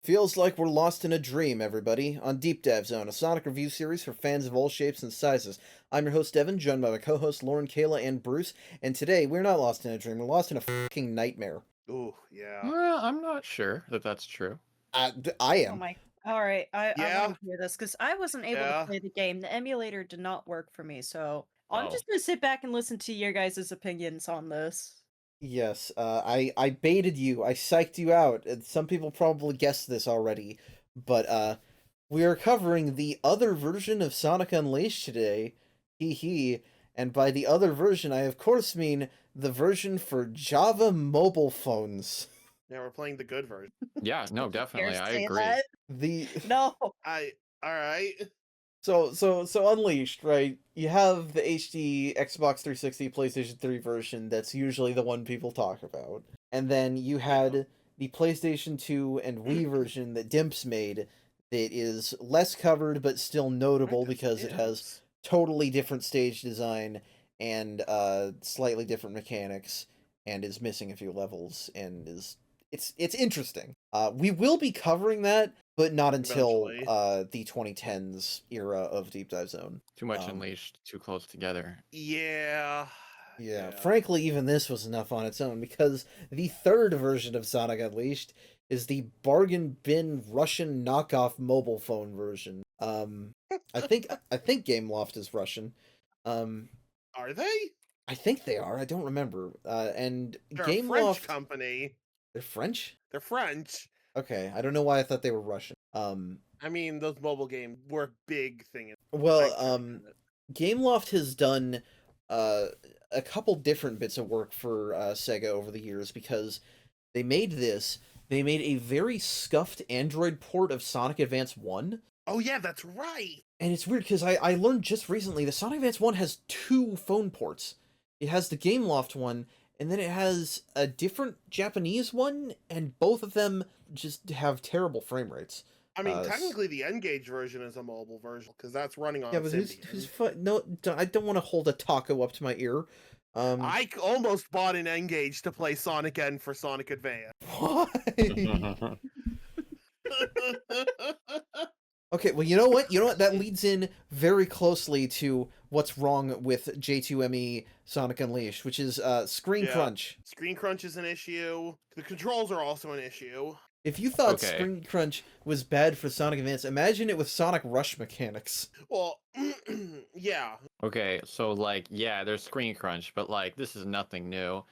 Feels like we're lost in a dream, everybody, on Deep Dive Zone, a Sonic review series for fans of all shapes and sizes. I'm your host, Evan, joined by my co-hosts Lauren, Kayla, and Bruce, and today we're not lost in a dream, we're lost in a fucking nightmare. Ooh, yeah. Well, I'm not sure that that's true. I Oh am. my. All right, I want Yeah, to hear this because I wasn't able to yeah. play the game. The emulator did not work for me, so I'm Oh. just gonna sit back and listen to your guys' opinions on this. Yes, I baited you, I psyched you out, and some people probably guessed this already, but, we are covering the other version of Sonic Unleashed today, hee hee, and by the other version I of course mean the version for Java mobile phones. Yeah, we're playing the good version. Yeah, no, Dare definitely, I say agree. that? The No. Alright. So Unleashed, right? You have the HD Xbox 360, PlayStation 3 version that's usually the one people talk about. And then you had the PlayStation 2 and Wii version that Dimps made that is less covered but still notable because it has totally different stage design and slightly different mechanics and is missing a few levels and is it's interesting. We will be covering that, but not until Eventually. the 2010s era of Deep Dive Zone. Too much Unleashed, too close together. Yeah. Yeah, frankly, even this was enough on its own because the third version of Sonic Unleashed is the bargain bin Russian knockoff mobile phone version. I think Gameloft is Russian. Are they? I think they are. I don't remember. And They're a French Gameloft, company. they're French? They're French. Okay, I don't know why I thought they were Russian. I mean, those mobile games were a big thing. Well, Gameloft has done a couple different bits of work for Sega over the years because they made this. They made a very scuffed Android port of Sonic Advance 1. Oh yeah, that's right. And it's weird because I learned just recently that Sonic Advance 1 has two phone ports. It has the Gameloft one, and then it has a different Japanese one, and both of them just have terrible frame rates. I mean, technically the N-Gage version is a mobile version because that's running on Yeah, but no, I don't want to hold a taco up to my ear. I almost bought an N-Gage to play Sonic N for Sonic Advance. Why? Okay, well, you know what? That leads in very closely to what's wrong with J2ME Sonic Unleashed, which is screen crunch. Screen crunch is an issue. The controls are also an issue. If you thought screen crunch was bad for Sonic Advance, imagine it with Sonic Rush mechanics. Well, yeah. Okay, so like, yeah, there's screen crunch, but like, this is nothing new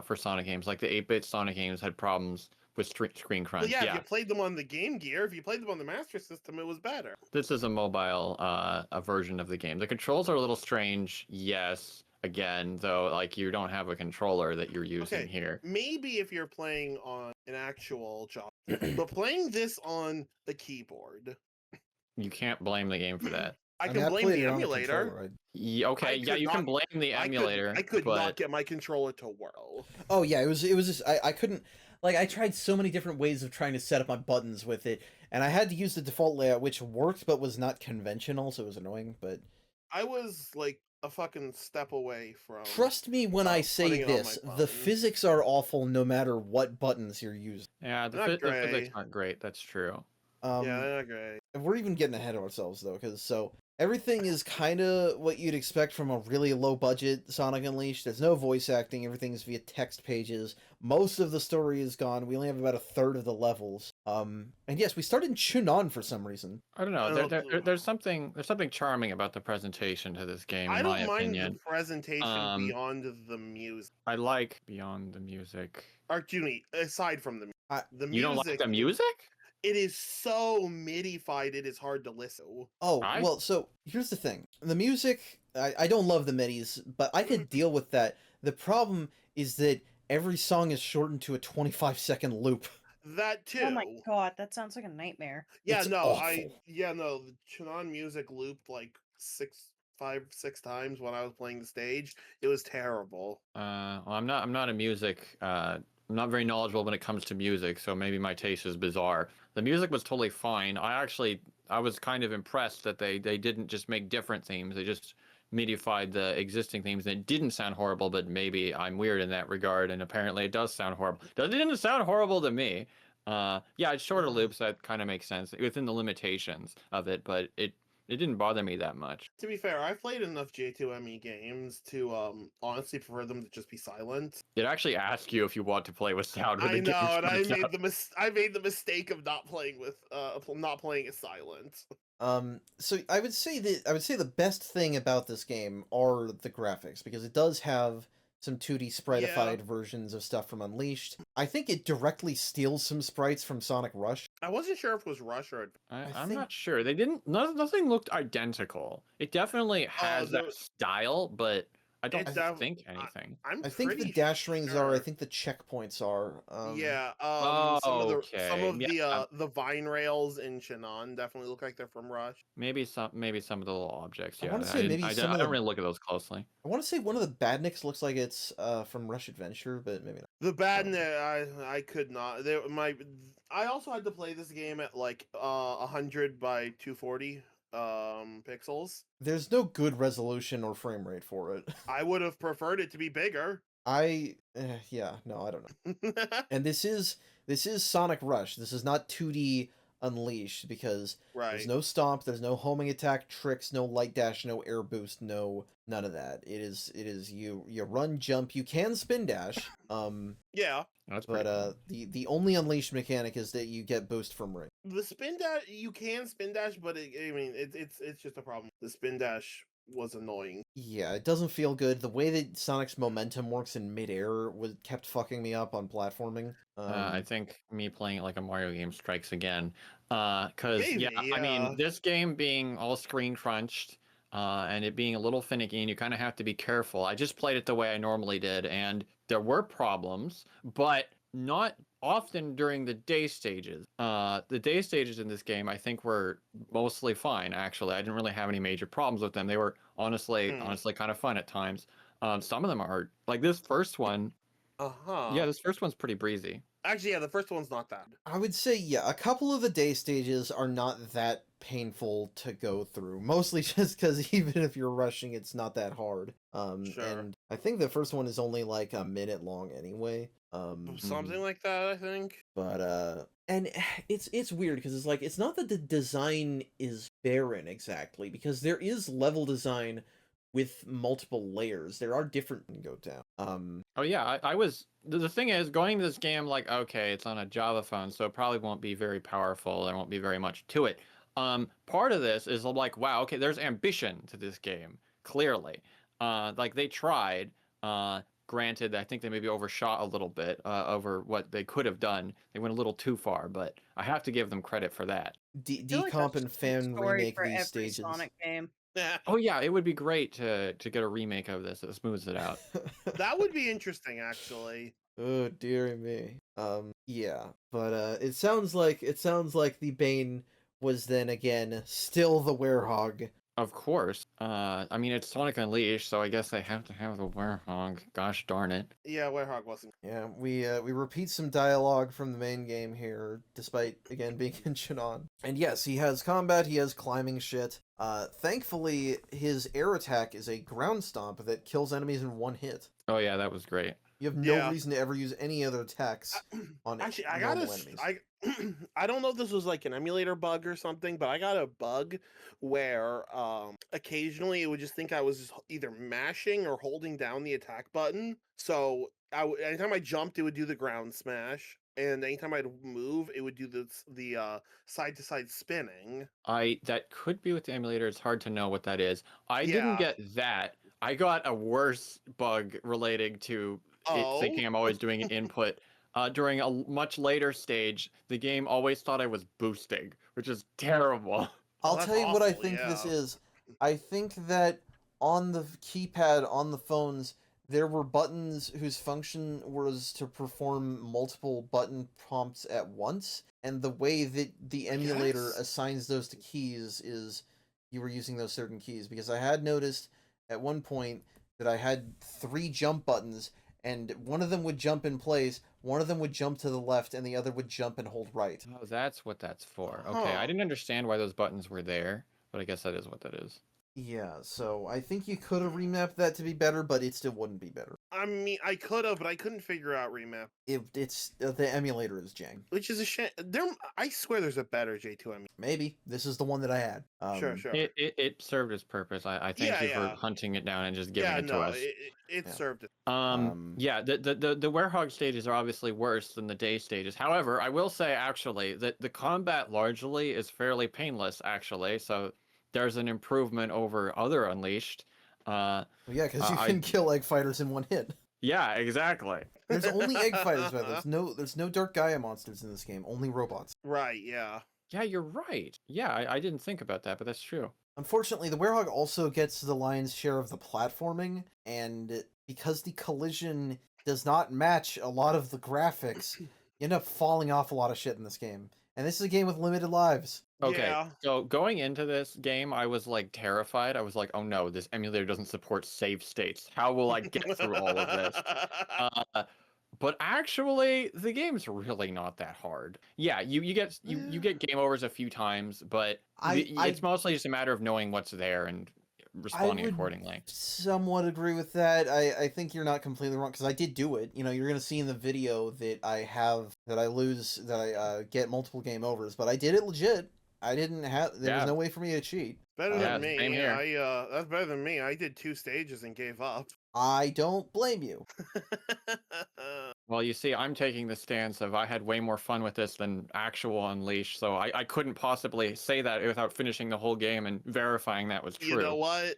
for Sonic games. Like the 8-bit Sonic games had problems with screen crunch. Well, yeah, if you played them on the Game Gear, if you played them on the Master System, it was better. This is a mobile a version of the game. The controls are a little strange, yes. Again, though, like you don't have a controller that you're using here. Maybe if you're playing on an actual job, but playing this on the keyboard, you can't blame the game for that. I can blame the emulator. Okay, yeah, you can blame the emulator. I could not get my controller to work. Oh yeah, it was just I couldn't. Like, I tried so many different ways of trying to set up my buttons with it, and I had to use the default layout, which worked but was not conventional, so it was annoying, but... I was, like, a fucking step away from... Trust me when I say this, the physics are awful no matter what buttons you're using. Yeah, the physics aren't great, that's true. Yeah, they're not great. We're even getting ahead of ourselves, though, because, everything is kind of what you'd expect from a really low-budget Sonic Unleashed. There's no voice acting, everything is via text pages. Most of the story is gone, we only have about a third of the levels. And yes, we started in Chunan for some reason. I don't know, there's something charming about the presentation to this game, in my opinion. I don't mind the presentation beyond the music. I like beyond the music. Archie, aside from the music. You don't like the music? It is so midified, it is hard to listen. Oh, well, so here's the thing. The music, I don't love the midis, but I could deal with that. The problem is that every song is shortened to a 25-second loop. That too. Oh my god, that sounds like a nightmare. Yeah, it's no, awful. The Chunan music looped like 5-6 times when I was playing the stage. It was terrible. Well, I'm not a music I'm not very knowledgeable when it comes to music, so maybe my taste is bizarre. The music was totally fine. I was kind of impressed that they didn't just make different themes. They just midified the existing themes, and it didn't sound horrible, but maybe I'm weird in that regard, and apparently it does sound horrible. It didn't sound horrible to me. Yeah, it's shorter loops. That kind of makes sense within the limitations of it, but it didn't bother me that much. To be fair, I've played enough J2ME games to honestly prefer them to just be silent. It actually asks you if you want to play with sound when I the game know, and starts out. I made the mistake of not playing it silent. So I would say the best thing about this game are the graphics, because it does have some 2D spritified versions of stuff from Unleashed. I think it directly steals some sprites from Sonic Rush. I wasn't sure if it was Rush or. I'm think- not sure. They didn't. Nothing looked identical. It definitely has that style, but I don't think anything. I think the dash rings are. I think the checkpoints are. Yeah. Oh, some of okay. the vine rails in Shannon definitely look like they're from Rush. Maybe some of the little objects. I Yeah, wanna say maybe I some of don't the- really look at those closely. I want to say one of the badniks looks like it's from Rush Adventure, but maybe not. The bad I could not. I also had to play this game at like 100 by 240 pixels. There's no good resolution or frame rate for it. I would have preferred it to be bigger. Yeah, no, I don't know. And this is Sonic Rush. This is not 2D Unleashed, because there's no stomp, there's no homing attack, tricks, no light dash, no air boost, none of that. It is you run, jump, you can spin dash. Yeah. That's But cool. the only Unleashed mechanic is that you get boost from ring. The spin dash, you can spin dash, but it's just a problem. The spin dash was annoying. Yeah, it doesn't feel good. The way that Sonic's momentum works in midair kept fucking me up on platforming. I think me playing it like a Mario game strikes again. Because Maybe, I mean, this game being all screen crunched, and it being a little finicky, and you kind of have to be careful. I just played it the way I normally did, and there were problems, but not often during the day stages. The day stages in this game, I think, were mostly fine. Actually, I didn't really have any major problems with them. They were honestly kind of fun at times. Some of them are like this first one. Yeah, this first one's pretty breezy. Actually, yeah, the first one's not that. I would say, yeah, a couple of the day stages are not that painful to go through. Mostly just because even if you're rushing, it's not that hard. Sure. And I think the first one is only like a minute long anyway. Something like that, I think. But and it's weird because it's like it's not that the design is barren exactly, because there is level design with multiple layers. There are different go down. Oh yeah, I was the thing is going to this game like, okay, it's on a Java phone, so it probably won't be very powerful. There won't be very much to it. Part of this is like, wow, okay, there's ambition to this game, clearly. Like they tried. Granted, I think they maybe overshot a little bit over what they could have done. They went a little too far, but I have to give them credit for that. Decomp and Fan remake these stages. Sonic game. Oh yeah, it would be great to get a remake of this that smooths it out. That would be interesting, actually. Oh dear me. Yeah, but it sounds like the Bane was then again still the werehog. Of course. I mean, it's Sonic Unleashed, so I guess they have to have the werehog. Gosh darn it. Yeah, Werehog wasn't. Yeah, we repeat some dialogue from the main game here, despite again being in Shannon. And yes, he has combat, he has climbing shit. Thankfully, his air attack is a ground stomp that kills enemies in one hit. Oh yeah, that was great. You have no reason to ever use any other attacks on Actually, normal enemies. I don't know if this was like an emulator bug or something, but I got a bug where occasionally it would just think I was either mashing or holding down the attack button. So anytime I jumped, it would do the ground smash, and anytime I'd move, it would do the side to side spinning. That could be with the emulator. It's hard to know what that is. I didn't get that. I got a worse bug relating to it thinking I'm always doing an input. During a much later stage, the game always thought I was boosting, which is terrible. I'll tell you what I think this is. I think that on the keypad on the phones, there were buttons whose function was to perform multiple button prompts at once, and the way that the emulator assigns those to keys is you were using those certain keys, because I had noticed at one point that I had 3 jump buttons, and one of them would jump in place, one of them would jump to the left, and the other would jump and hold right. Oh, that's what that's for. Okay, I didn't understand why those buttons were there, but I guess that is what that is. Yeah, so I think you could have remapped that to be better, but it still wouldn't be better. I mean, I could have, but I couldn't figure out remap, It's the emulator is jank. which is a shame. I swear there's a better J2ME. Maybe this is the one that I had. Sure, sure. It served its purpose. I thank Yeah, you for yeah. hunting it down and just giving Yeah, it to no, us. it Yeah. served it. Yeah, the werehog stages are obviously worse than the day stages. However, I will say actually that the combat largely is fairly painless actually. So there's an improvement over other Unleashed. Well, yeah, because you I- can kill egg fighters in one hit. Yeah, exactly. There's only egg fighters, but there's no Dark Gaia monsters in this game. Only robots. Right, yeah. Yeah, you're right. Yeah, I didn't think about that, but that's true. Unfortunately, the werehog also gets the lion's share of the platforming, and because the collision does not match a lot of the graphics, you end up falling off a lot of shit in this game. And this is a game with limited lives. Okay, Yeah. so going into this game, I was like terrified. I was like, oh no, this emulator doesn't support save states. How will I get through all of this? But actually, the game's really not that hard. Yeah, you get game overs a few times, but it's mostly just a matter of knowing what's there and responding accordingly. Somewhat agree with that. I think you're not completely wrong because I did do it. You know, you're gonna see in the video that I get multiple game overs, but I did it legit. I didn't have. There was no way for me to cheat. Better Yeah, than me. same here. That's better than me. I did 2 stages and gave up. I don't blame you. Well, you see, I'm taking the stance of I had way more fun with this than actual Unleashed, so I couldn't possibly say that without finishing the whole game and verifying that was true. You know what?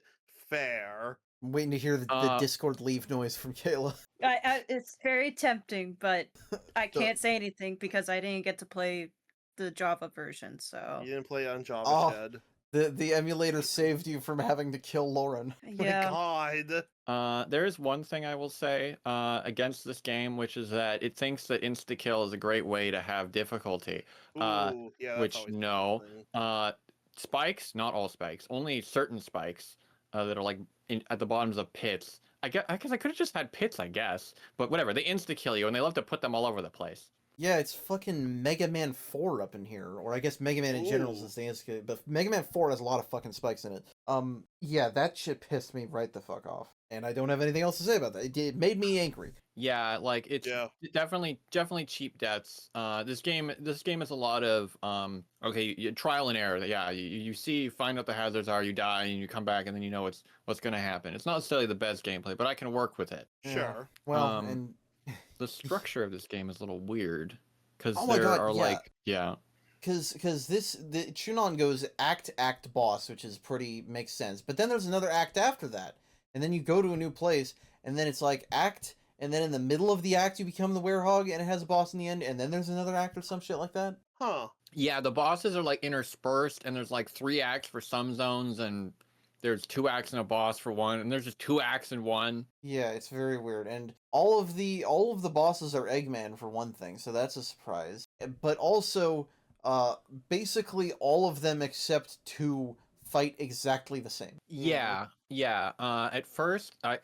Fair. I'm waiting to hear the Discord leave noise from Kayla. It's very tempting, but I can't say anything because I didn't get to play the Java version. So You didn't play on Java Oh. Shed. The emulator saved you from having to kill Lauren. yeah, My God. There is one thing I will say against this game, which is that it thinks that insta-kill is a great way to have difficulty. Ooh, yeah, that's which always no. a thing. Spikes, not all spikes, only certain spikes that are like at the bottoms of pits. I guess I could have just had pits, I guess, but whatever. They insta-kill you, and they love to put them all over the place. Yeah, it's fucking Mega Man 4 up in here, or I guess Mega Man in general Ooh. is the answer, but Mega Man 4 has a lot of fucking spikes in it. Yeah, that shit pissed me right the fuck off, and I don't have anything else to say about that. It made me angry. Yeah, like it's definitely cheap deaths. This game is a lot of trial and error. Yeah, you find out the hazards are, you die, and you come back, and then you know what's gonna happen. It's not necessarily the best gameplay, but I can work with it. Yeah. Sure. Well, and The structure of this game is a little weird because Oh my God, yeah. because the Chunon goes act boss, which is makes sense, but then there's another act after that, and then you go to a new place, and then it's like act, and then in the middle of the act you become the werehog, and it has a boss in the end, and then there's another act or some shit like that. Huh. Yeah, the bosses are like interspersed, and there's like 3 acts for some zones, and there's 2 acts and a boss for one, and there's just 2 acts in one. Yeah, it's very weird, and all of the bosses are Eggman for one thing, so that's a surprise. But also, basically all of them except 2 fight exactly the same. Yeah. At first, I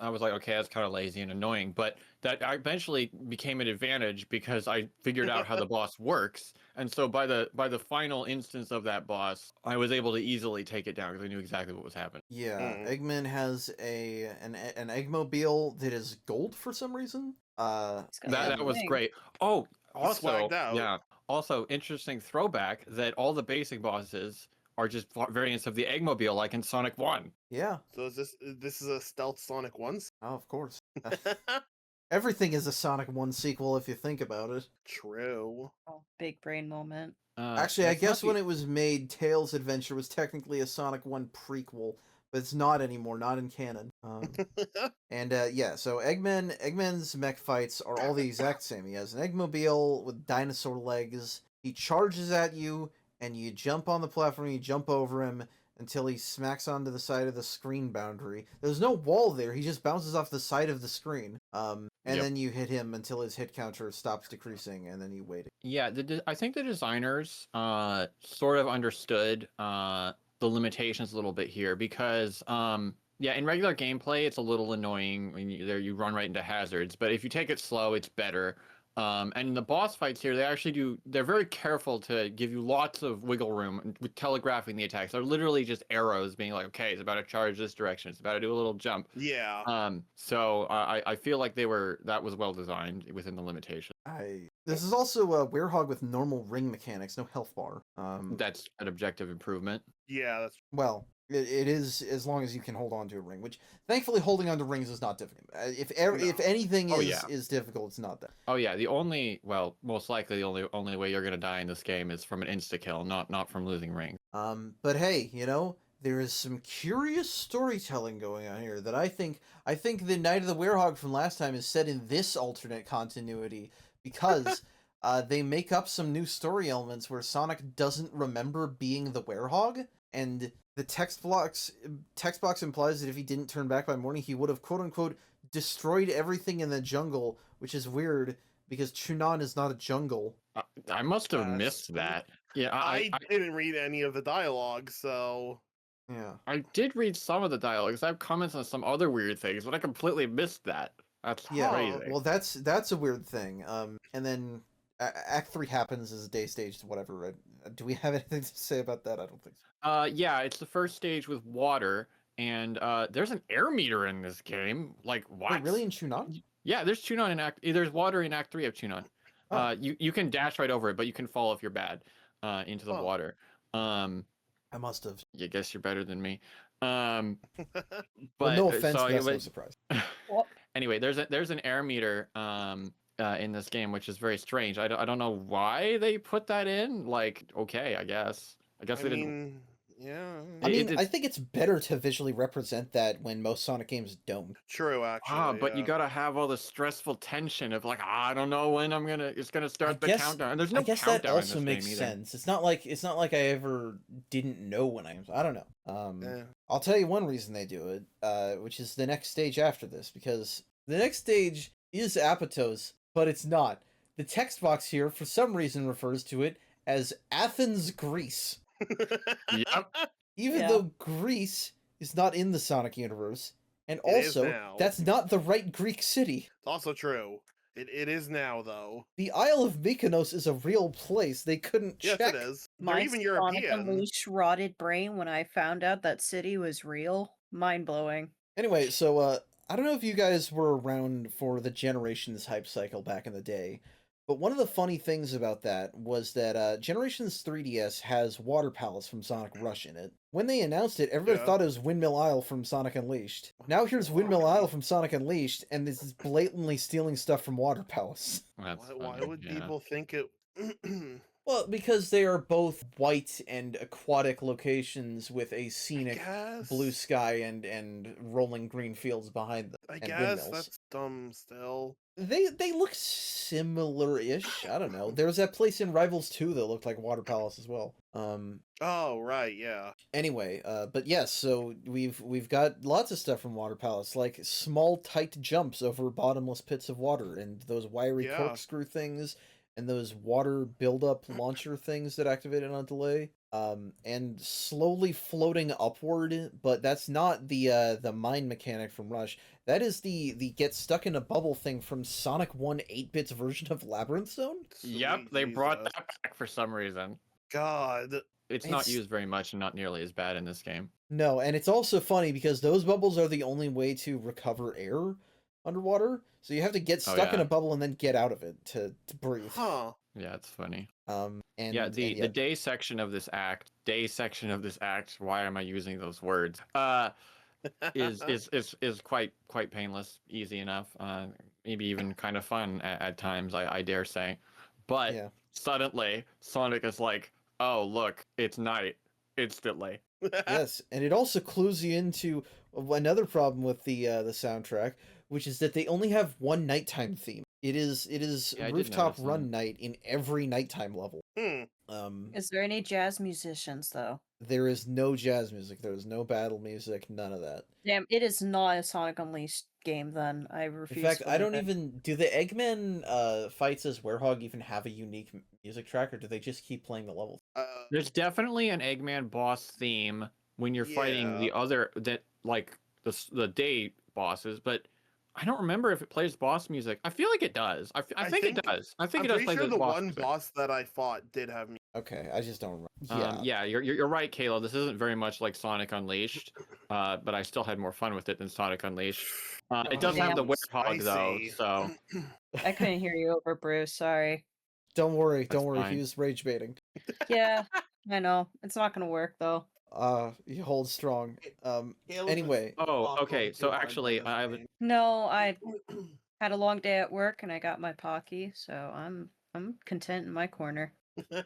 was like, okay, that's kind of lazy and annoying, but that eventually became an advantage because I figured out how the boss works, and so by the final instance of that boss, I was able to easily take it down because I knew exactly what was happening. Yeah, Eggman has an Eggmobile that is gold for some reason. That was great. Oh, also, Swagged out. yeah. Also, interesting throwback that all the basic bosses are just variants of the Eggmobile, like in Sonic 1. Yeah. So this is a stealth Sonic 1? Oh, of course. Everything is a Sonic 1 sequel if you think about it. True. oh, big brain moment. Actually, I guess when it was made, Tails' Adventure was technically a Sonic 1 prequel, but it's not anymore, not in canon. And yeah, so Eggman's mech fights are all the exact same. He has an Eggmobile with dinosaur legs. He charges at you, and you jump on the platform, you jump over him until he smacks onto the side of the screen boundary. There's no wall there, he just bounces off the side of the screen. And then you hit him until his hit counter stops decreasing, and then you wait. Yeah, I think the designers sort of understood the limitations a little bit here because in regular gameplay it's a little annoying when you run right into hazards, but if you take it slow it's better. And the boss fights here, they actually do. They're very careful to give you lots of wiggle room with telegraphing the attacks. They're literally just arrows, being like, okay, it's about to charge this direction. It's about to do a little jump. Yeah. So I feel like that was well designed within the limitation. This is also a werehog with normal ring mechanics, no health bar. That's an objective improvement. Yeah, that's Well, it is as long as you can hold on to a ring, which thankfully holding on to rings is not difficult. If anything is difficult, it's not that. Oh yeah, most likely the only way you're gonna die in this game is from an insta kill, not from losing ring. But hey, there is some curious storytelling going on here that I think the Night of the Werehog from last time is set in this alternate continuity because they make up some new story elements where Sonic doesn't remember being the werehog, and the text box implies that if he didn't turn back by morning, he would have quote unquote destroyed everything in the jungle, which is weird because Chunan is not a jungle. I must have missed that. Yeah, I didn't read any of the dialogue, so Yeah. I did read some of the dialogues. I have comments on some other weird things, but I completely missed that. That's crazy. Well, that's a weird thing. And then Act 3 happens as a day stage to whatever. Right? Do we have anything to say about that? I don't think so. Yeah, it's the first stage with water, and there's an air meter in this game. Like, what? Wait, really in Chunan? Yeah, there's Chunan in there's water in Act 3 of Chunan. Oh. You can dash right over it, but you can fall if you're bad into the water. I must have. I guess you're better than me. But well, no offense, so that's no surprise. Anyway, there's an air meter in this game, which is very strange. I don't know why they put that in. Like, okay, I guess they didn't. Yeah. I mean, I think it's better to visually represent that when most Sonic games don't. True, actually. But you gotta have all the stressful tension of like, I don't know when it's gonna start the countdown. And there's no countdown. I guess that also in this makes game sense. It's not like I ever didn't know when I don't know. I'll tell you one reason they do it, which is the next stage after this, because the next stage is Apatos, but it's not. The text box here, for some reason, refers to it as Athens, Greece. Yep. Even though Greece is not in the Sonic universe, and also that's not the right Greek city. It's also true. It is now, though. The Isle of Mykonos is a real place. They couldn't check. Yes, it is. They're My even Sonic European. Unleashed rotted brain when I found out that city was real. Mind blowing. Anyway, so I don't know if you guys were around for the Generations hype cycle back in the day, but one of the funny things about that was that Generations 3DS has Water Palace from Sonic Rush in it. When they announced it, everybody thought it was Windmill Isle from Sonic Unleashed. Now here's Windmill Isle from Sonic Unleashed, and this is blatantly stealing stuff from Water Palace. Why would people think it... Well, because they are both white and aquatic locations with a scenic blue sky and rolling green fields behind them. I guess that's dumb still. They look similar-ish. I don't know. There was that place in Rivals 2 that looked like Water Palace as well. Oh, right, yeah. Anyway, but yes, so we've got lots of stuff from Water Palace, like small, tight jumps over bottomless pits of water, and those wiry corkscrew things, and those water buildup launcher things that activated on delay. And slowly floating upward, but that's not the mine mechanic from Rush. That is the get stuck in a bubble thing from Sonic 1 8-bits version of Labyrinth Zone? Yep, they brought that back for some reason. God. It's not used very much and not nearly as bad in this game. No, and it's also funny because those bubbles are the only way to recover air underwater. So you have to get stuck in a bubble and then get out of it to breathe. Huh. Yeah, it's funny. The day section of this act, why am I using those words? Is quite painless, easy enough, maybe even kind of fun at times, I dare say. But suddenly Sonic is like, oh look, it's night, instantly. Yes, and it also clues you into another problem with the soundtrack, which is that they only have one nighttime theme. It is Rooftop Run night in every nighttime level. Is there any jazz musicians though? There is no jazz music. There is no battle music. None of that. Damn, it is not a Sonic Unleashed game. Then I refuse. In fact, I don't even. Do the Eggman fights as Werehog even have a unique music track, or do they just keep playing the levels? There's definitely an Eggman boss theme when you're fighting the other the day bosses, but I don't remember if it plays boss music. I feel like it does. I think it does. I think I'm it does pretty play sure the the boss one music. boss that I fought did have me. Okay, I just don't remember. Yeah. Yeah, you're right, Kayla. This isn't very much like Sonic Unleashed, but I still had more fun with it than Sonic Unleashed. It does have the Damn. werehog though, Spicy. so I couldn't hear you over Bruce. Sorry. Don't worry, That's don't worry. He fine. was rage baiting. Yeah, I know. It's not gonna work though. He holds strong. Caleb is Anyway, Oh, awful okay. to So find actually, on this I have game. No, I had a long day at work and I got my Pocky, so I'm content in my corner. go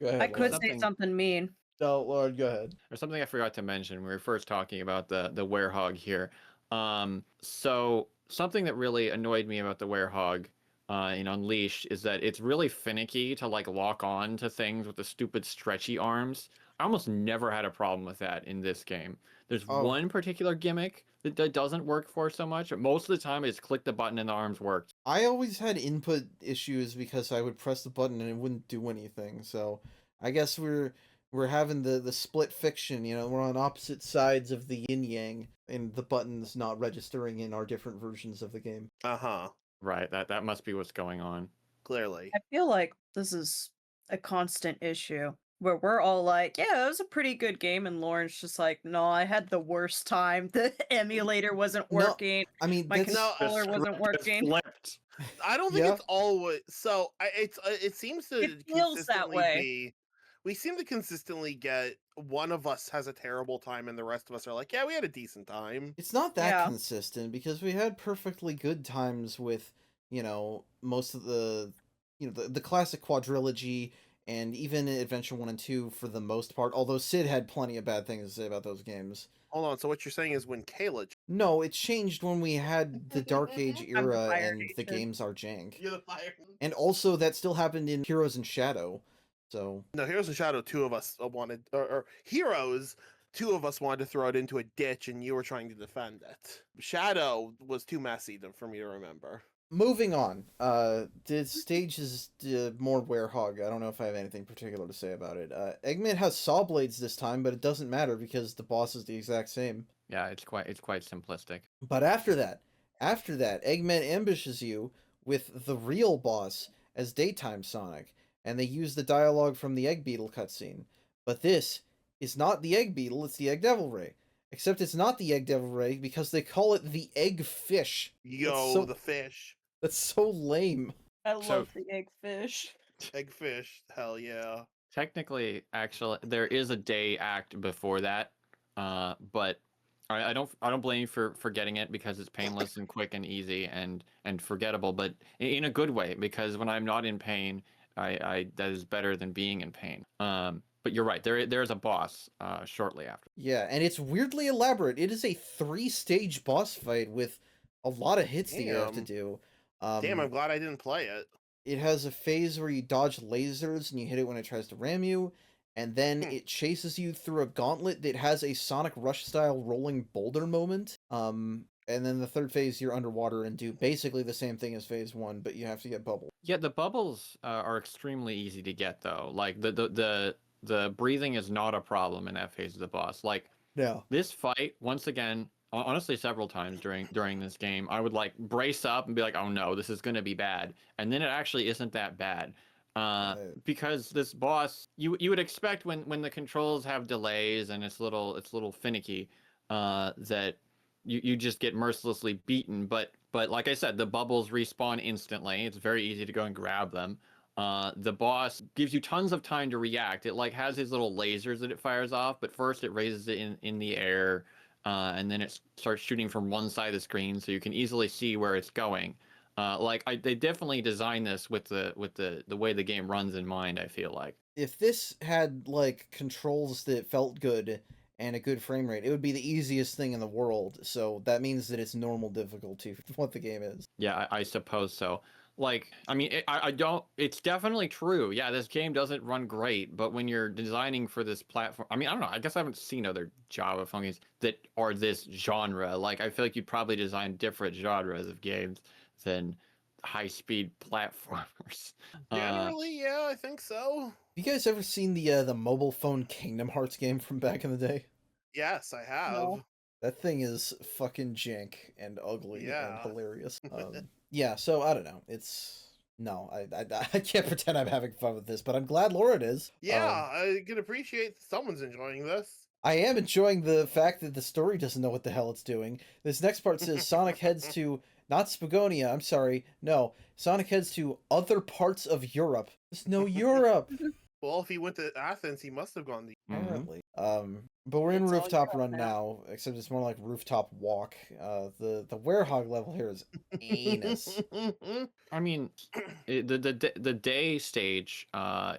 I ahead. could Lord. say something mean. No, Lord, go ahead. There's something I forgot to mention when we were first talking about the werehog here. So something that really annoyed me about the werehog in Unleashed is that it's really finicky to like lock on to things with the stupid stretchy arms. I almost never had a problem with that in this game. There's Oh. one particular gimmick that doesn't work for so much. Most of the time, I just click the button and the arms worked. I always had input issues because I would press the button and it wouldn't do anything. So I guess we're having the split fiction. You know, we're on opposite sides of the yin yang, and the buttons not registering in our different versions of the game. Uh-huh. Right, that must be what's going on. Clearly. I feel like this is a constant issue where we're all like, yeah, it was a pretty good game, and Lauren's just like, no, I had the worst time. The emulator wasn't No, working. I mean, My that's controller The wasn't script is working. flipped. I don't think Yeah. it's always so. It seems to It feels that consistently way. be. We seem to consistently get one of us has a terrible time and the rest of us are like, yeah, we had a decent time. It's not that Yeah. consistent because we had perfectly good times with, you know, most of the classic quadrilogy and even Adventure 1 and 2 for the most part, although Sid had plenty of bad things to say about those games. Hold on. So what you're saying is when Kayla, No, it changed when we had the Dark Age I'm the era Fire and the Agent. games are jank. you're the fire. And also that still happened in Heroes and Shadow. So, No, Heroes and Shadow. Two of us wanted, or Heroes. Two of us wanted to throw it into a ditch, and you were trying to defend it. Shadow was too messy for me to remember. moving on. The stage is more werehog. I don't know if I have anything particular to say about it. Eggman has saw blades this time, but it doesn't matter because the boss is the exact same. Yeah, it's quite simplistic. But after that, Eggman ambushes you with the real boss as Daytime Sonic, and they use the dialogue from the Egg Beetle cutscene. But this is not the Egg Beetle, it's the Egg Devil Ray. Except it's not the Egg Devil Ray because they call it the Egg Fish. Yo, the fish. That's so lame. I love So- the egg fish. Egg fish. Hell yeah. Technically, actually, there is a day act before that, but I don't blame you for getting it because it's painless and quick and easy and forgettable, but in a good way because when I'm not in pain, I that is better than being in pain. But you're right. There's a boss shortly after. Yeah, and it's weirdly elaborate. It is a 3-stage boss fight with a lot of hits that you have to Damn. do. Damn, I'm glad I didn't play it. It has a phase where you dodge lasers and you hit it when it tries to ram you, and then it chases you through a gauntlet that has a Sonic Rush style rolling boulder moment. And then the third phase you're underwater and do basically the same thing as phase 1, but you have to get bubble. Yeah, the bubbles are extremely easy to get though. Like the breathing is not a problem in that phase of the boss. Like Yeah. this fight, once again, honestly, several times during this game, I would like brace up and be like, "Oh no, this is gonna be bad," and then it actually isn't that bad, because this boss, you would expect when the controls have delays and it's little finicky, that you just get mercilessly beaten. But like I said, the bubbles respawn instantly. It's very easy to go and grab them. The boss gives you tons of time to react. It like has these little lasers that it fires off, but first it raises it in the air. And then it starts shooting from one side of the screen, so you can easily see where it's going. They definitely designed this with the way the game runs in mind. I feel like If this had like controls that felt good and a good frame rate, it would be the easiest thing in the world. So that means that it's normal difficulty for what the game is. yeah, I suppose so. Like, I mean, I don't. It's definitely true. Yeah, this game doesn't run great, but when you're designing for this platform, I mean, I don't know. I guess I haven't seen other Java phone games that are this genre. Like, I feel like you'd probably design different genres of games than high-speed platformers. Generally, yeah, I think so. Have you guys ever seen the mobile phone Kingdom Hearts game from back in the day? Yes, I have. No. That thing is fucking jank and ugly and Yeah. hilarious. Yeah, so I don't know. It's no, I can't pretend I'm having fun with this, but I'm glad Lauren is. Yeah, I can appreciate someone's enjoying this. I am enjoying the fact that the story doesn't know what the hell it's doing. This next part says Sonic heads to not Spagonia, I'm sorry. No, Sonic heads to other parts of Europe. There's no Europe. Well, if he went to Athens, he must have gone to. Apparently. But we're in It's all rooftop Europe run now. now, except it's more like rooftop walk. The werehog level here is anus. I mean, the day stage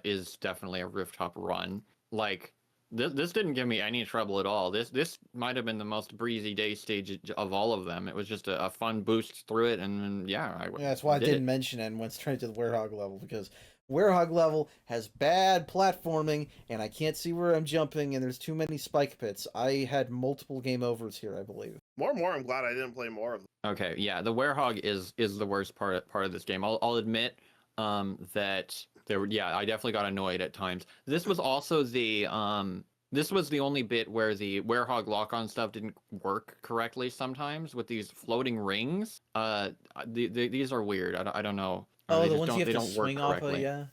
is definitely a rooftop run. Like this didn't give me any trouble at all. This might have been the most breezy day stage of all of them. It was just a fun boost through it, and then, yeah, Yeah, that's why I did didn't it. mention it and went straight to the werehog level, because werehog level has bad platforming, and I can't see where I'm jumping, and there's too many spike pits. I had multiple game overs here, I believe. More and more, I'm glad I didn't play more of them. Okay, yeah, the werehog is the worst part of this game. I'll admit that yeah, I definitely got annoyed at times. This was also the only bit where the werehog lock-on stuff didn't work correctly sometimes with these floating rings. These are weird. I don't know. Oh, They the just ones don't you they have to don't work swing off of, correctly. yeah.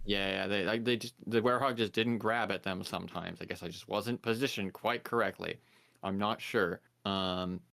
Yeah, they just the werehog just didn't grab at them sometimes. I guess I just wasn't positioned quite correctly. I'm not sure.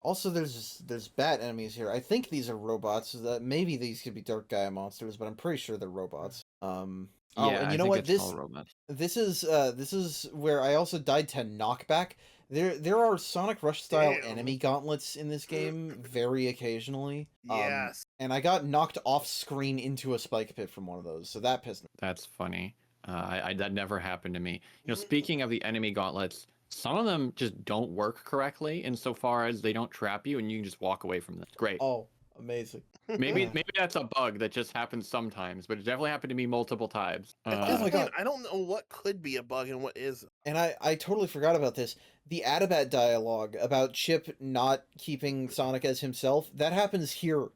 Also, there's bat enemies here. I think these are robots. That maybe these could be Dark Gaia monsters, but I'm pretty sure they're robots. Oh, Yeah, and I you know think what? it's all robots. This is where I also died to knockback. There are Sonic Rush style Damn. enemy gauntlets in this game very occasionally. Yes. And I got knocked off screen into a spike pit from one of those, so that pissed me. That's funny. That never happened to me. You know, speaking of the enemy gauntlets, some of them just don't work correctly insofar as they don't trap you and you can just walk away from them. Great. Oh, amazing. Maybe that's a bug that just happens sometimes, but it definitely happened to me multiple times. At Oh this my point, God. I don't know what could be a bug and what isn't. And I totally forgot about this. The Atabat dialogue about Chip not keeping Sonic as himself, that happens here.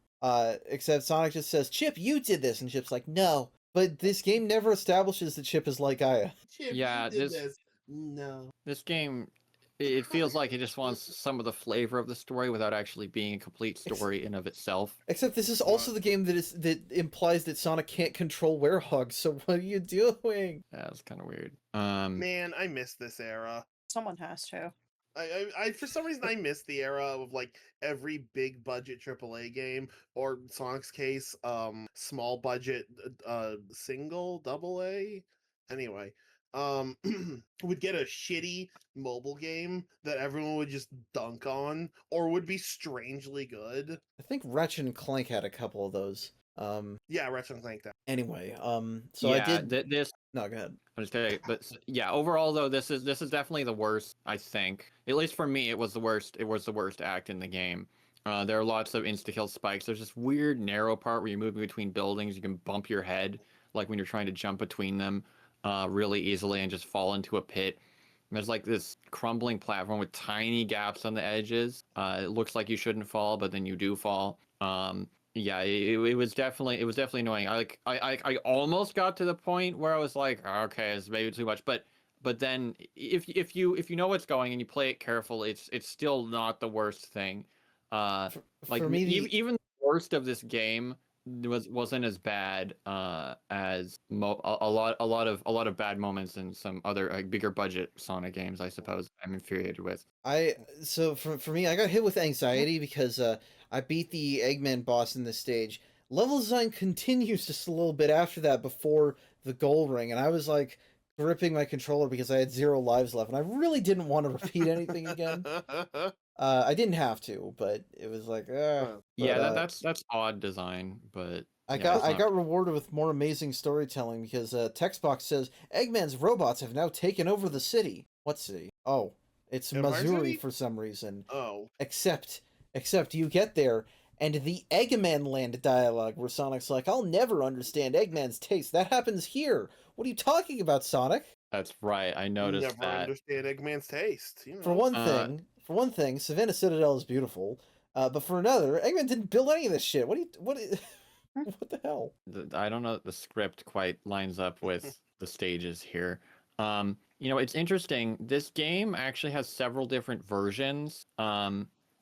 Except Sonic just says, "Chip, you did this," and Chip's like, "No." But this game never establishes that Chip is like Gaia. Chip, Yeah, you did this- No. This game, it feels like it just wants some of the flavor of the story without actually being a complete story in of itself. Except this is also the game that implies that Sonic can't control werehogs, so what are you doing? Yeah, it's kind of weird. Man, I miss this era. Someone has to. I for some reason I miss the era of like every big budget AAA game, or Sonic's case, small budget single double A. Anyway, would get a shitty mobile game that everyone would just dunk on, or would be strangely good. I think Ratchet and Clank had a couple of those. Yeah, Ratchet and Clank that. Anyway, so yeah, I did. this. No, go ahead. I'm just kidding, but yeah, overall though, this is definitely the worst. I think, at least for me, it was the worst. It was the worst act in the game. There are lots of insta-kill spikes. There's this weird narrow part where you're moving between buildings. You can bump your head, like when you're trying to jump between them, really easily and just fall into a pit. And there's like this crumbling platform with tiny gaps on the edges. It looks like you shouldn't fall, but then you do fall. Yeah, it was definitely annoying. I almost got to the point where I was like, okay, it's maybe too much, but then if you know what's going and you play it careful, it's still not the worst thing. Like For me, even the worst of this game wasn't as bad as a lot of bad moments in some other bigger budget Sonic games, I suppose. I'm infuriated with. So for me, I got hit with anxiety because I beat the Eggman boss in this stage. Level design continues just a little bit after that before the goal ring, and I was like gripping my controller because I had 0 lives left, and I really didn't want to repeat anything again. I didn't have to, but it was like, yeah, that's odd design, but I yeah, got rewarded with more amazing storytelling because Textbox says Eggman's robots have now taken over the city. What city? Oh, it's Empire Missouri City? for some reason. Oh, Except you get there, and the Eggman Land dialogue where Sonic's like, "I'll never understand Eggman's taste. That happens here. What are you talking about, Sonic?" that's right. I noticed never that. understand Eggman's taste. You know. For one thing, Savannah Citadel is beautiful. But for another, Eggman didn't build any of this shit. What the hell? I don't know that the script quite lines up with the stages here. It's interesting. This game actually has several different versions,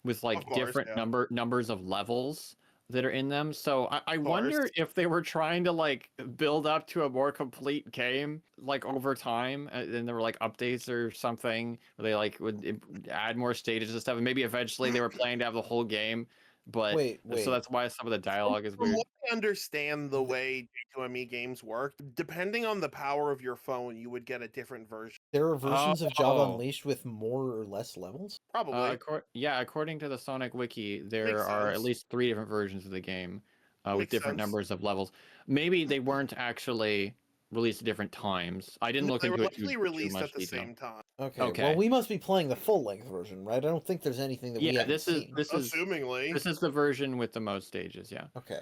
with Of course, different yeah. numbers of levels that are in them. So I Of wonder course. if they were trying to build up to a more complete game over time, and there were updates or something where they would add more stages and stuff, and maybe eventually they were planning to have the whole game. But so Wait. that's why some of the dialogue is From weird. what I understand, the way J2ME games work, depending on the power of your phone, you would get a different version. There are versions of Java Oh. Unleashed with more or less levels? Probably. According to the Sonic Wiki, there Makes are at sense. least 3 different versions of the game, with Makes different sense. numbers of levels. Maybe they weren't actually released at different times. I didn't No, look they were into it too likely released much at the detail. same time. Okay. Okay. Well, we must be playing the full length version, right? I don't think there's anything that we Yeah, haven't seen. Assumingly. this is the version with the most stages. Yeah. Okay.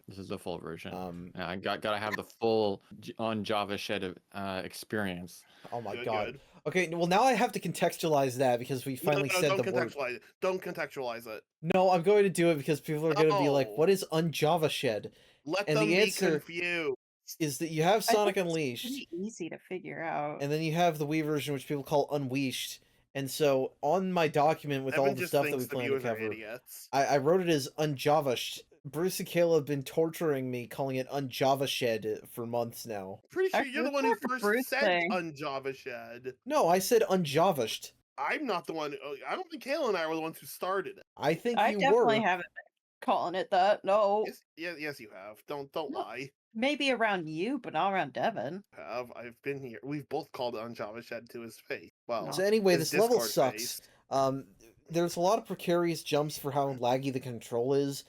This is the full version. Um. I gotta have the full on Java Shed experience. Oh my Good, god. good. Okay. Well, now I have to contextualize that because we No, finally said don't the word. contextualize it. Don't contextualize it. No, I'm going to do it because people are going to be like, No. "What is unJava Shed?" Let And them the be answer confused. is that you have I Sonic think it's Unleashed, pretty easy to figure out. and then you have the Wii version, which people call Unleashed. And so on my document with all Evan the just stuff that we thinks the plan to viewers are cover, idiots. I wrote it as unJava. Bruce and Kayla have been torturing me, calling it unJava Shed for months now. Pretty sure Actually, you're the it's one more who of a first Bruce said thing. unJava Shed. No, I said unJavished. I'm not the one. I don't think Kayla and I were the ones who started it. I think I you definitely were. haven't been calling it that. No. Yes, you have. Don't No. lie. Maybe around you, but not around Devin. I've been here. We've both called it unJava Shed to his face. Well, So anyway, his this level Discord sucks. face. There's a lot of precarious jumps for how laggy the control is.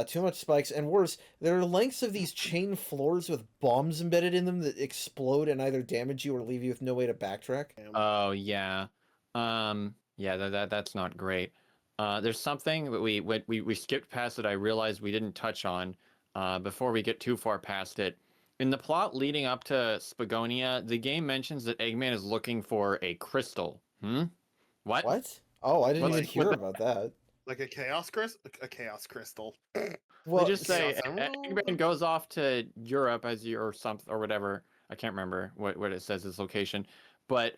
Too much spikes, and worse, there are lengths of these chain floors with bombs embedded in them that explode and either damage you or leave you with no way to backtrack. Oh yeah, that's not great. There's something that we skipped past that I realized we didn't touch on before we get too far past it. In the plot leading up to Spagonia, the game mentions that Eggman is looking for a crystal. What? What? Oh, I didn't What's even with hear that? about that. Like a chaos crystal. Well, They just say Chaos Emerald? Eggman goes off to Europe or something or whatever. I can't remember what it says his location, but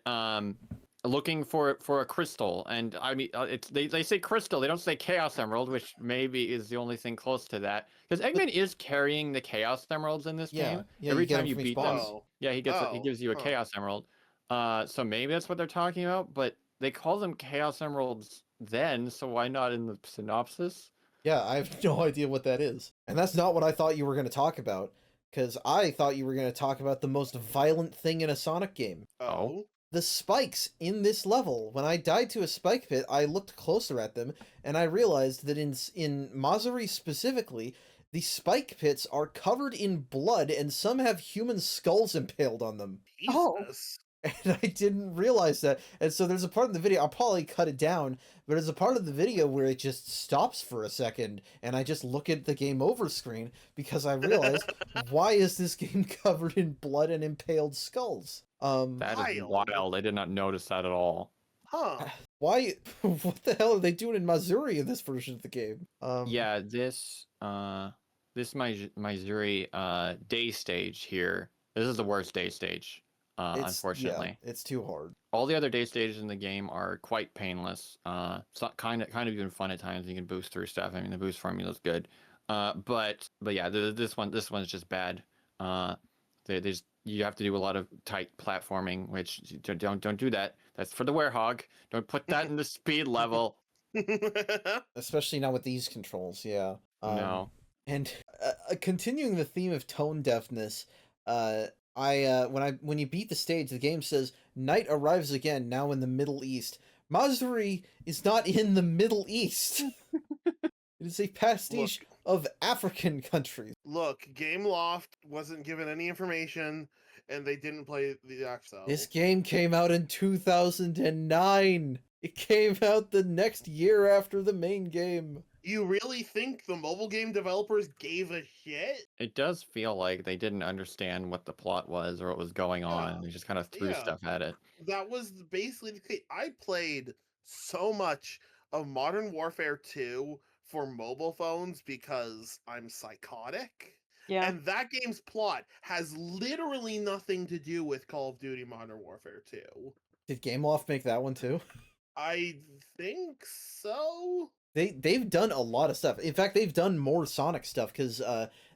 looking for a crystal, and I mean they say crystal. They don't say Chaos Emerald, which maybe is the only thing close to that. Because Eggman is carrying the Chaos Emeralds in this game. Yeah, Every you get time them you from each beat them, boss. yeah, he gives you a Chaos Emerald. So maybe that's what they're talking about. But they call them Chaos Emeralds then, so why not in the synopsis? Yeah, I have no idea what that is. And that's not what I thought you were going to talk about, because I thought you were going to talk about the most violent thing in a Sonic game. Oh. The spikes in this level. When I died to a spike pit, I looked closer at them, and I realized that in Mazuri specifically, the spike pits are covered in blood, and some have human skulls impaled on them. Jesus. And I didn't realize that. And so there's a part in the video, I'll probably cut it down, but there's a part of the video where it just stops for a second, and I just look at the game over screen because I realized, why is this game covered in blood and impaled skulls? That is wild. I did not notice that at all. Huh. Why? What the hell are they doing in Mazuri in this version of the game? Yeah, this Maizuri day stage here. This is the worst day stage. Unfortunately, yeah, it's too hard. All the other day stages in the game are quite painless. So kind of even fun at times. You can boost through stuff. I mean, the boost formula is good. But yeah, this one's just bad. You have to do a lot of tight platforming, which don't do that. That's for the werehog. Don't put that in the speed level. Especially not with these controls. Yeah. No. And continuing the theme of tone deafness, when you beat the stage, the game says night arrives again, now in the Middle East. Mazuri is not in the Middle East. It is a pastiche of African countries. Look, Gameloft wasn't given any information, and they didn't play the actual. This game came out in 2009. It came out the next year after the main game. You really think the mobile game developers gave a shit? It does feel like they didn't understand what the plot was or what was going on. They just kind of threw stuff at it. That was basically the case. I played so much of Modern Warfare 2 for mobile phones because I'm psychotic. Yeah. And that game's plot has literally nothing to do with Call of Duty Modern Warfare 2. Did Gameloft make that one too? I think so. They've done a lot of stuff. In fact, they've done more Sonic stuff because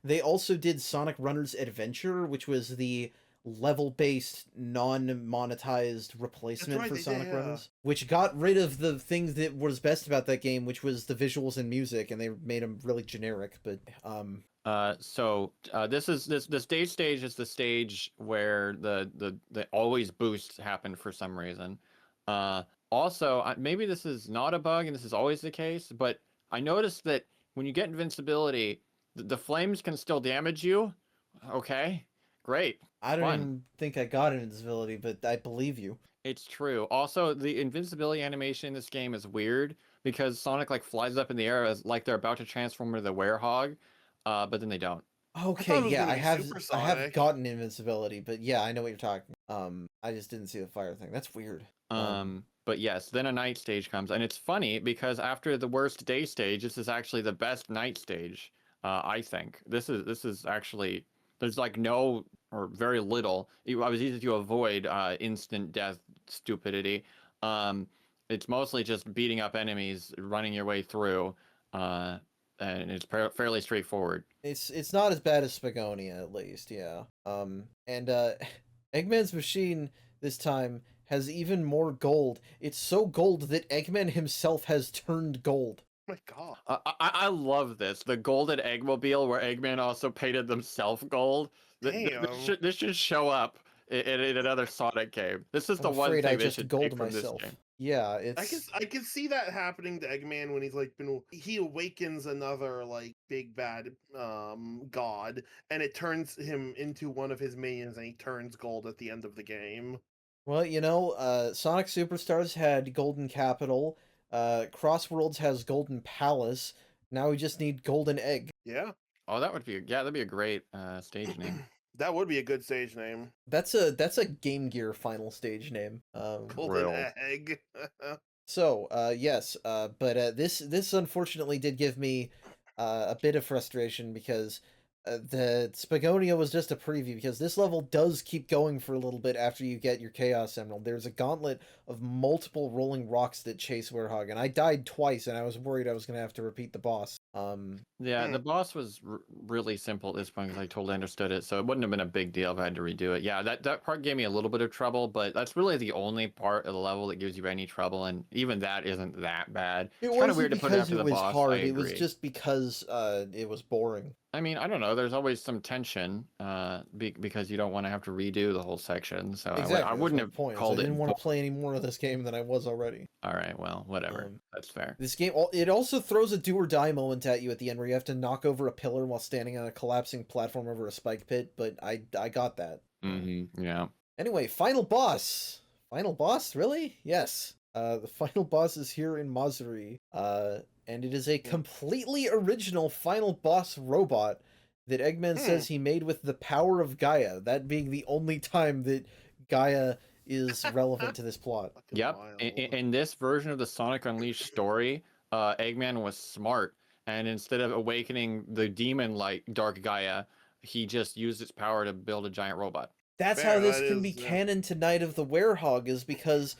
they also did Sonic Runners Adventure, which was the level-based, non-monetized replacement right, for they did, Sonic yeah. Runners, which got rid of the things that was best about that game, which was the visuals and music, and they made them really generic. But this stage is the stage where the always boosts happen for some reason. Also, maybe this is not a bug and this is always the case, but I noticed that when you get invincibility, the flames can still damage you. Okay, great. I don't Fun. even think I got invincibility, but I believe you. It's true. Also, the invincibility animation in this game is weird because Sonic like flies up in the air as like they're about to transform into the werehog, but then they don't. Okay, it was yeah, gonna I be have supersonic. gotten invincibility, but yeah, I know what you're talking. I just didn't see the fire thing. That's weird. But yes, then a night stage comes, and it's funny because after the worst day stage, this is actually the best night stage. I think this is actually there's like no or very little. I was easy to avoid instant death stupidity. It's mostly just beating up enemies, running your way through, and it's fairly straightforward. It's not as bad as Spagonia, at least, yeah. And Eggman's machine this time has even more gold. It's so gold that Eggman himself has turned gold. Oh my god. I love this. The golden Eggmobile where Eggman also painted themselves gold. Damn. This should show up in another Sonic game. This is the I'm one afraid I thing they just should gold take from this myself. game. Yeah, it's I can see that happening to Eggman when he's like he awakens another like big bad god, and it turns him into one of his minions, and he turns gold at the end of the game. well, Sonic Superstars had Golden Capital, Crossworlds has Golden Palace. Now we just need Golden Egg. Yeah. Oh, that'd be a great stage name. That would be a good stage name. That's a Game Gear final stage name. Golden Egg. So, yes, but this unfortunately did give me a bit of frustration because the Spagonia was just a preview, because this level does keep going for a little bit after you get your Chaos Emerald. There's a gauntlet of multiple rolling rocks that chase Werehog, and I died twice, and I was worried I was going to have to repeat the boss. Yeah, the boss was really simple at this point because I totally understood it, so it wouldn't have been a big deal if I had to redo it. Yeah, that part gave me a little bit of trouble, but that's really the only part of the level that gives you any trouble, and even that isn't that bad. It's kind of weird to put it after the boss. Hard. I It was agree. just because it was boring. I mean, I don't know. There's always some tension because you don't want to have to redo the whole section. So Exactly, I wouldn't have called I it. didn't want to play any more of this game than I was already. All right, well, whatever. That's fair. This game, it also throws a do or die moment at you at the end where you have to knock over a pillar while standing on a collapsing platform over a spike pit, but I got that. Yeah. Anyway, final boss. Final boss, really? Yes. The final boss is here in Mazuri. And it is a completely original final boss robot that Eggman says he made with the power of Gaia, that being the only time that Gaia is relevant to this plot. Yep. In this version of the Sonic Unleashed story, Eggman was smart, and instead of awakening the demon like Dark Gaia, he just used its power to build a giant robot. That's how this can be canon to Night of the Werehog, is because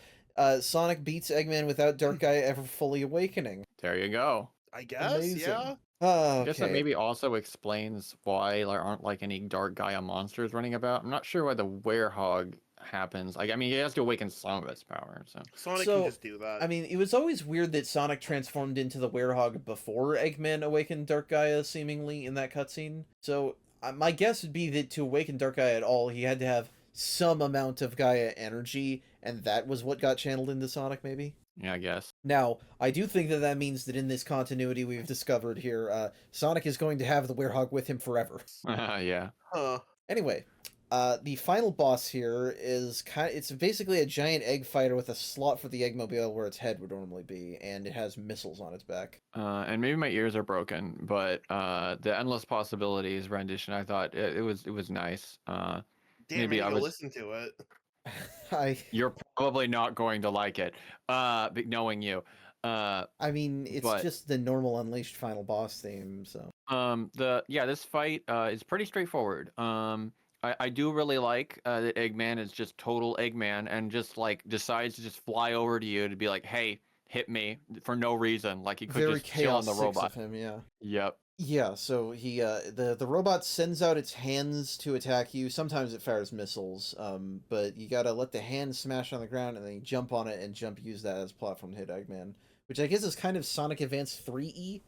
Sonic beats Eggman without Dark Gaia ever fully awakening. There you go. I guess, Amazing. yeah. Oh, I guess that maybe also explains why there aren't like any Dark Gaia monsters running about. I'm not sure why the Werehog happens. Like, I mean, he has to awaken some of its power. Sonic can just do that. I mean, it was always weird that Sonic transformed into the Werehog before Eggman awakened Dark Gaia, seemingly, in that cutscene. So my guess would be that to awaken Dark Gaia at all, he had to have some amount of Gaia energy, and that was what got channeled into Sonic, maybe? Yeah, I guess. Now, I do think that means that in this continuity we've discovered here, Sonic is going to have the Werehog with him forever. Yeah. Anyway, the final boss here is it's basically a giant egg fighter with a slot for the Eggmobile where its head would normally be, and it has missiles on its back. And maybe my ears are broken, but the Endless Possibilities rendition, I thought it was nice. Maybe I would listen to it. You're probably not going to like it, knowing you. I mean, it's But just the normal Unleashed final boss theme, so. this fight is pretty straightforward. I do really like that Eggman is just total Eggman and just like decides to just fly over to you to be like, hey, hit me for no reason. Like he could Very just chill on Chaos the 6 robot. of him, yeah. Yep. Yeah, so he the robot sends out its hands to attack you. Sometimes it fires missiles, but you gotta let the hand smash on the ground and then you jump on it and use that as platform to hit Eggman, which I guess is kind of Sonic Advance 3E.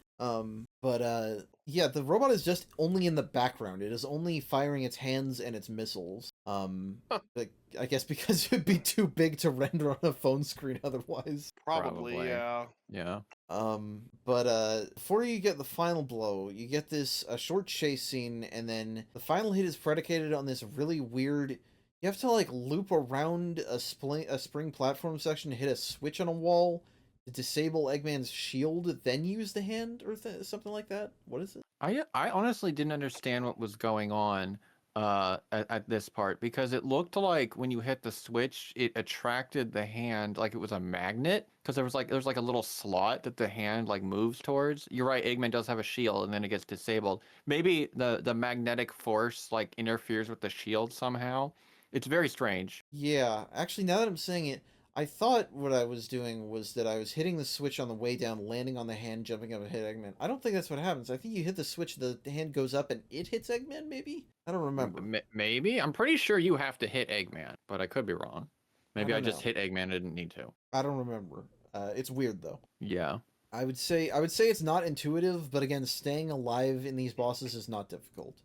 But yeah, the robot is just only in the background. It is only firing its hands and its missiles. Like, I guess because it would be too big to render on a phone screen otherwise. Probably, yeah. Yeah. But before you get the final blow, you get a short chase scene, and then the final hit is predicated on this really weird. You have to like loop around a spring platform section to hit a switch on a wall to disable Eggman's shield, then use the hand or something like that. What is it? I honestly didn't understand what was going on at this part because it looked like when you hit the switch it attracted the hand like it was a magnet because there's like a little slot that the hand like moves towards. You're right, Eggman does have a shield and then it gets disabled. Maybe the magnetic force like interferes with the shield somehow. It's very strange. Yeah, actually, now that I'm saying it, I thought what I was doing was that I was hitting the switch on the way down, landing on the hand, jumping up and hit Eggman. I don't think that's what happens. I think you hit the switch, the hand goes up, and it hits Eggman, maybe? I don't remember. Maybe? I'm pretty sure you have to hit Eggman, but I could be wrong. Maybe I just hit Eggman and didn't need to. I don't remember. It's weird, though. Yeah. I would say it's not intuitive, but again, staying alive in these bosses is not difficult.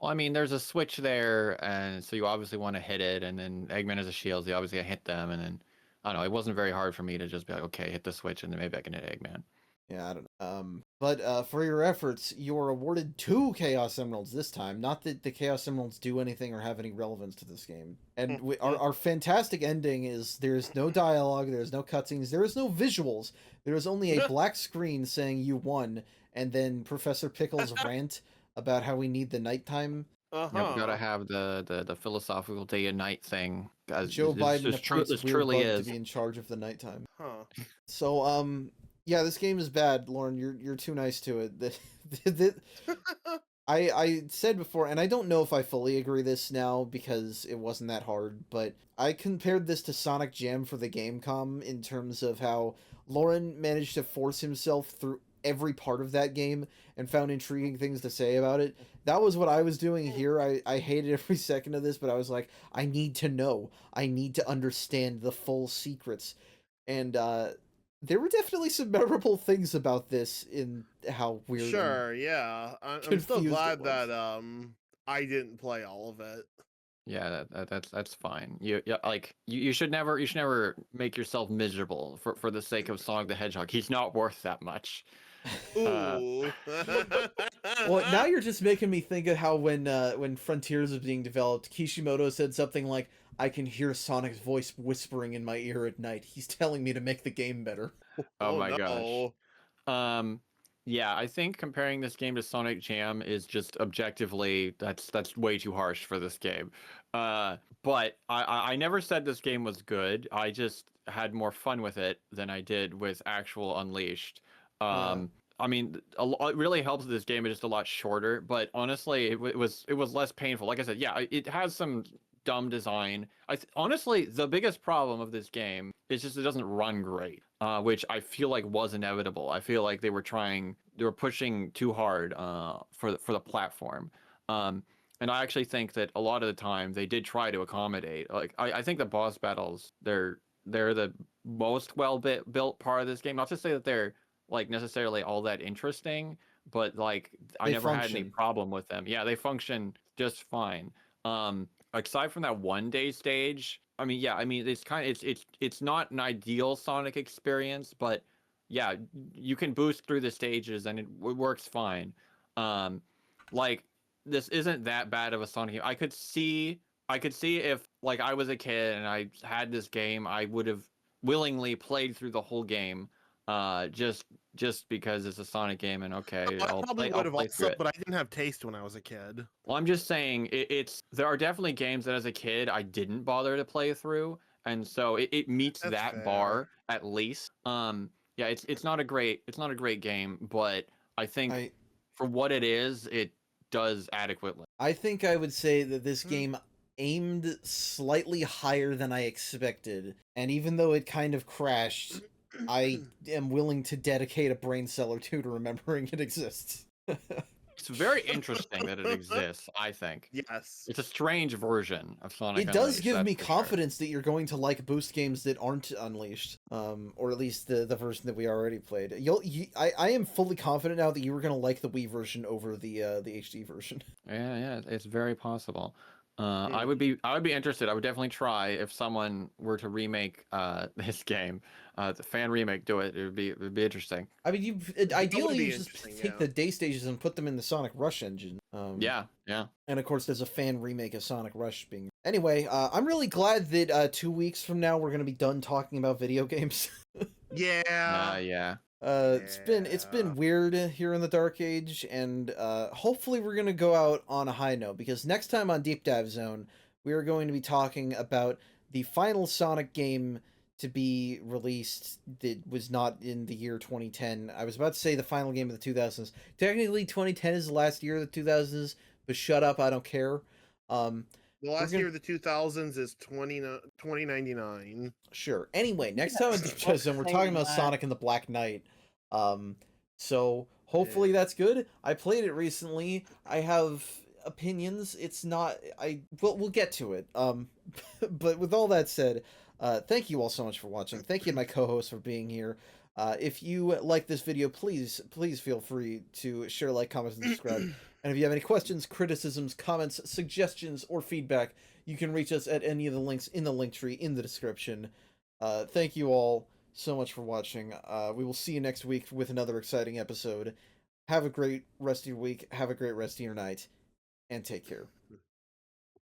Well, I mean, there's a switch there, and so you obviously want to hit it, and then Eggman has a shield, so you obviously hit them, and then, I don't know, it wasn't very hard for me to just be like, okay, hit the switch, and then maybe I can hit Eggman. Yeah, I don't know. But for your efforts, you are awarded 2 Chaos Emeralds this time. Not that the Chaos Emeralds do anything or have any relevance to this game. And our fantastic ending is there's no dialogue, there's no cutscenes, there is no visuals. There is only a black screen saying you won, and then Professor Pickle's rant about how we need the nighttime. Yep, gotta have the philosophical day and night thing. Joe Biden appoints this weird truly bug is. to be in charge of the nighttime. Huh. So yeah, this game is bad, Lauren. You're too nice to it. I said before, and I don't know if I fully agree this now because it wasn't that hard, but I compared this to Sonic Jam for the Gamecom in terms of how Lauren managed to force himself through every part of that game and found intriguing things to say about it. That was what I was doing here. I hated every second of this, but I was like, I need to know. I need to understand the full secrets. And there were definitely some memorable things about this in how weird. Sure, yeah. I'm still confused glad it that I didn't play all of it. Yeah, that's fine. You should never make yourself miserable for the sake of Sonic the Hedgehog. He's not worth that much. Ooh. Well, now you're just making me think of how when Frontiers was being developed, Kishimoto said something like, "I can hear Sonic's voice whispering in my ear at night. He's telling me to make the game better." Oh my no. gosh. Yeah, I think comparing this game to Sonic Jam is just objectively that's way too harsh for this game. But I never said this game was good. I just had more fun with it than I did with actual Unleashed. I mean, it really helps this game is just a lot shorter, but honestly, it was less painful. Like I said, yeah, it has some dumb design. Honestly, the biggest problem of this game is just it doesn't run great, which I feel like was inevitable. I feel like they were pushing too hard for the platform. And I actually think that a lot of the time they did try to accommodate. Like I think the boss battles they're the most built part of this game. Not to say that they're like necessarily all that interesting, but like I never had any problem with them. Yeah, they function just fine. Aside from that one day stage, I mean, yeah, I mean it's not an ideal Sonic experience, but yeah, you can boost through the stages and it works fine. Like this isn't that bad of a Sonic game. I could see if like I was a kid and I had this game, I would have willingly played through the whole game. Just because it's a Sonic game and okay, I probably would have also, it. but I didn't have taste when I was a kid. Well, I'm just saying there are definitely games that as a kid I didn't bother to play through, and so it meets That's that fair. bar at least. Yeah, it's not a great game, but I think I for what it is, it does adequately. I think I would say that this Hmm. game aimed slightly higher than I expected, and even though it kind of crashed, I am willing to dedicate a brain cell or two to remembering it exists. It's very interesting that it exists, I think. Yes. It's a strange version of Sonic It does Unleashed, give that's me for sure. confidence that you're going to like boost games that aren't Unleashed, or at least the version that we already played. I am fully confident now that you were going to like the Wii version over the HD version. Yeah, it's very possible. I Hmm. would be interested. I would definitely try if someone were to remake this game, the fan remake, do it. It would be interesting. I mean, you That ideally would be you just interesting, take yeah. the day stages and put them in the Sonic Rush engine. Yeah. And of course, there's a fan remake of Sonic Rush being. Anyway, I'm really glad that 2 weeks from now we're gonna be done talking about video games. Yeah. Yeah. It's been weird here in the Dark Age, and hopefully we're gonna go out on a high note, because next time on Deep Dive Zone we are going to be talking about the final Sonic game to be released that was not in the year 2010. I was about to say the final game of the 2000s. Technically, 2010 is the last year of the 2000s, but shut up, I don't care. The last gonna- year of the 2000s is 2099. Sure. Anyway, next time on Deep Dive Zone, we're talking about Sonic and the Black Knight. So hopefully that's good. I played it recently. I have opinions. It's not. We'll get to it. But with all that said, thank you all so much for watching. Thank you to my co-host for being here. If you like this video, please feel free to share, like, comment, and subscribe. And if you have any questions, criticisms, comments, suggestions, or feedback, you can reach us at any of the links in the link tree in the description. Thank you all so much for watching. We will see you next week with another exciting episode. Have a great rest of your week. Have a great rest of your night. And take care.